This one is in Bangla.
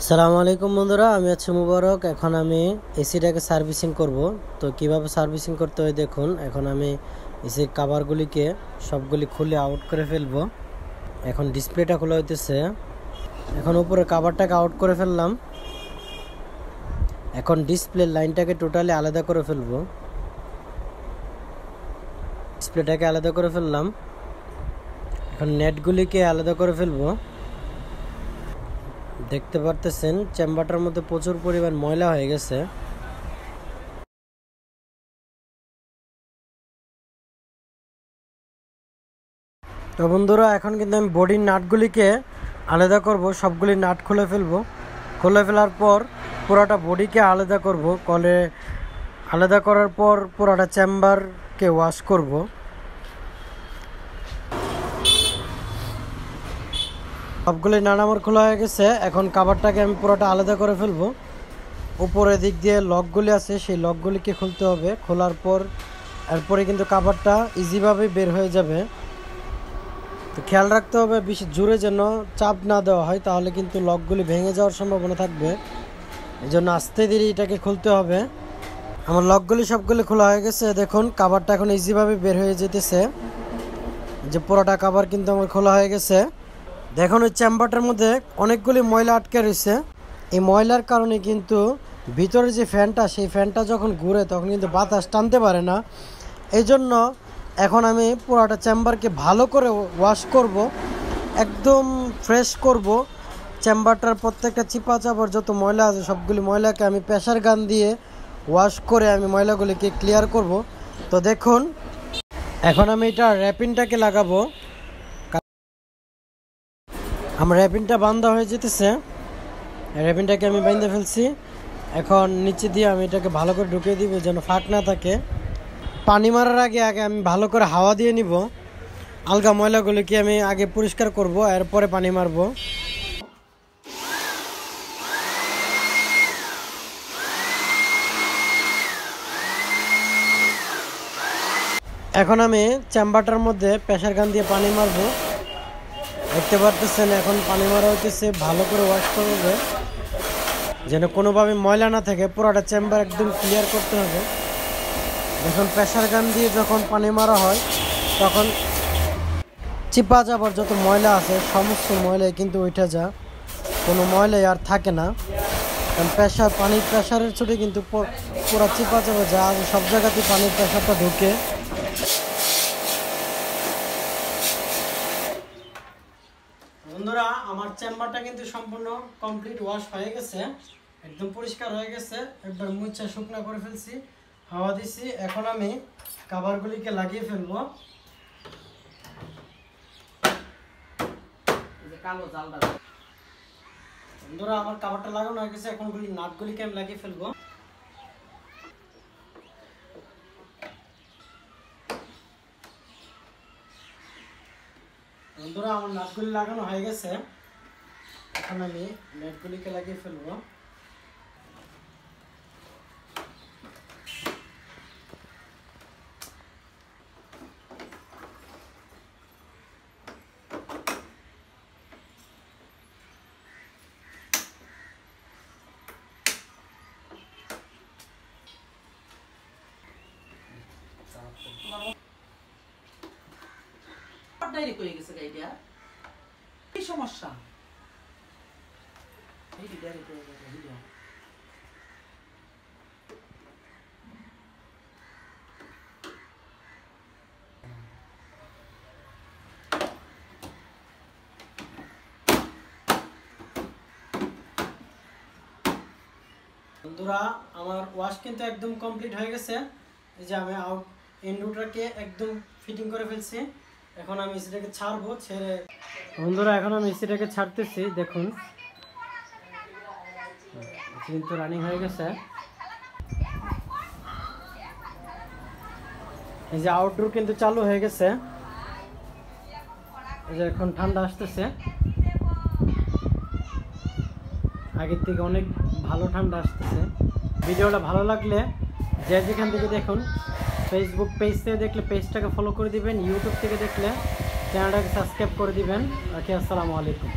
আসসালামু আলাইকুম বন্ধুরা, আমি আছি মুবারক। এখন আমি এসিটাকে সার্ভিসিং করব। তো কিভাবে সার্ভিসিং করতে হয় দেখুন। এখন আমি এসির কভারগুলিকে সবগুলি খুলে আউট করে ফেলবো। এখন ডিসপ্লেটা খোলা হইতেছে। এখন উপরে কভারটাকে আউট করে ফেললাম। এখন ডিসপ্লে লাইনটাকে টোটালি আলাদা করে ফেলবো। ডিসপ্লেটাকে আলাদা করে ফেললাম। এখন নেটগুলিকে আলাদা করে ফেলবো। দেখতে পারতেছেন চেম্বারটার মধ্যে প্রচুর পরিমাণ ময়লা হয়ে গেছে। তো বন্ধুরা, এখন কিন্তু আমি বডির নাটগুলিকে আলাদা করব। সবগুলি নাট খুলে ফেলবো। খুলে ফেলার পর পুরোটা বডিকে আলাদা করব। আলাদা করার পর পুরোটা চেম্বারকে ওয়াশ করব। সবগুলি নাট আমার খোলা হয়ে গেছে। এখন কভারটাকে আমি পুরোটা আলাদা করে ফেলবো। উপরের দিক দিয়ে লকগুলি আছে, সেই লকগুলিকে খুলতে হবে। খোলার পর এরপরে কিন্তু কভারটা ইজিভাবে বের হয়ে যাবে। তো খেয়াল রাখতে হবে বেশি জোরে যেন চাপ না দেওয়া হয়, তাহলে কিন্তু লকগুলি ভেঙে যাওয়ার সম্ভাবনা থাকবে। এই জন্য আস্তে ধীরে এটাকে খুলতে হবে। আমার লকগুলি সবগুলি খোলা হয়ে গেছে। দেখুন কভারটা এখন ইজিভাবে বের হয়ে যেতেছে। যে পুরোটা কভার কিন্তু আমার খোলা হয়ে গেছে। দেখুন ওই চেম্বারটার মধ্যে অনেকগুলি ময়লা আটকে রয়েছে। এই ময়লার কারণে কিন্তু ভিতরে যে ফ্যানটা, সেই ফ্যানটা যখন ঘুরে তখন কিন্তু বাতাস টানতে পারে না। এই জন্য এখন আমি পুরোটা চেম্বারকে ভালো করে ওয়াশ করব, একদম ফ্রেশ করব। চেম্বারটার প্রত্যেকটা চিপা চাপার যত ময়লা আছে সবগুলি ময়লাকে আমি প্রেসার গান দিয়ে ওয়াশ করে আমি ময়লাগুলিকে ক্লিয়ার করব। তো দেখুন এখন আমি এটা র্যাপিনটাকে লাগাবো। আমার র্যাপিনটা বাঁধা হয়ে যেতেছে। র্যাপিনটাকে আমি বেঁধে ফেলছি। এখন নিচে দিয়ে আমি এটাকে ভালো করে ঢুকিয়ে দিব যেন ফাঁক না থাকে। পানি মারার আগে আমি ভালো করে হাওয়া দিয়ে নিব। আলগা ময়লাগুলিকে আমি আগে পরিষ্কার করব, এরপরে পানি মারব। এখন আমি চেম্বারটার মধ্যে প্রেসার গান দিয়ে পানি মারব। দেখতে পারতেছেন এখন পানি মারা হইতেছে। ভালো করে ওয়াশ করবে যেন কোনোভাবে ময়লা না থাকে। পুরোটা চেম্বার একদম ক্লিয়ার করতে হবে। এখন প্রেসার গান দিয়ে যখন পানি মারা হয় তখন চিপা যাবার যত ময়লা আছে সমস্ত ময়লাই কিন্তু উঠে যায়, কোনো ময়লাই আর থাকে না। কারণ পানির প্রেসারের ছুটে কিন্তু পুরো চিপা চাপা যায়, সব জায়গাতেই পানির প্রেসারটা ঢুকে। বন্ধুরা, আমার চেম্বারটা কিন্তু সম্পূর্ণ কমপ্লিট ওয়াশ হয়ে গেছে, একদম পরিষ্কার হয়ে গেছে। একবার মুছা শুকনা করে ফেলছি, হাওয়া দিছি। এখন আমি কভারগুলিকে লাগিয়ে ফেলবো। বন্ধুরা, আমার কভারটা লাগানো হয়ে গেছে। এখন নাটগুলিকে আমি লাগিয়ে ফেলবো। বন্ধুরা, আমার নাটগুলি লাগানো হয়ে গেছে। এখন আমি নেটগুলিকে লাগিয়ে ফেলবো। ডাইরেক্ট হয়ে গেছে গাইটা, কি সমস্যা? এইটা ডাইরেক্ট হয়ে গেছে ভিডিও। বন্ধুরা, আমার ওয়াশ কিন্তু একদম কমপ্লিট হয়ে গেছে। এই যে আমি ইনডুটাকে একদম ফিটিং করে ফেলছি। এখন আমি এসিটাকে ছাড়বো। বন্ধুরা, এখন আমি এসিটাকে ছাড়তেছি। দেখুন কিন্তু রানিং হয়ে গেছে। এই যে আউটডোর কিন্তু চালু হয়ে গেছে। এই যে এখন ঠান্ডা আসতেছে, আগের থেকে অনেক ভালো ঠান্ডা আসতেছে। ভিডিওটা ভালো লাগলে যে যেখান থেকে দেখুন, ফেসবুক পেজ থেকে দেখলে পেজটাকে ফলো করে দিবেন, ইউটিউব থেকে দেখলে চ্যানেলটাকে সাবস্ক্রাইব করে দিবেন। ওকে, আসসালামু আলাইকুম।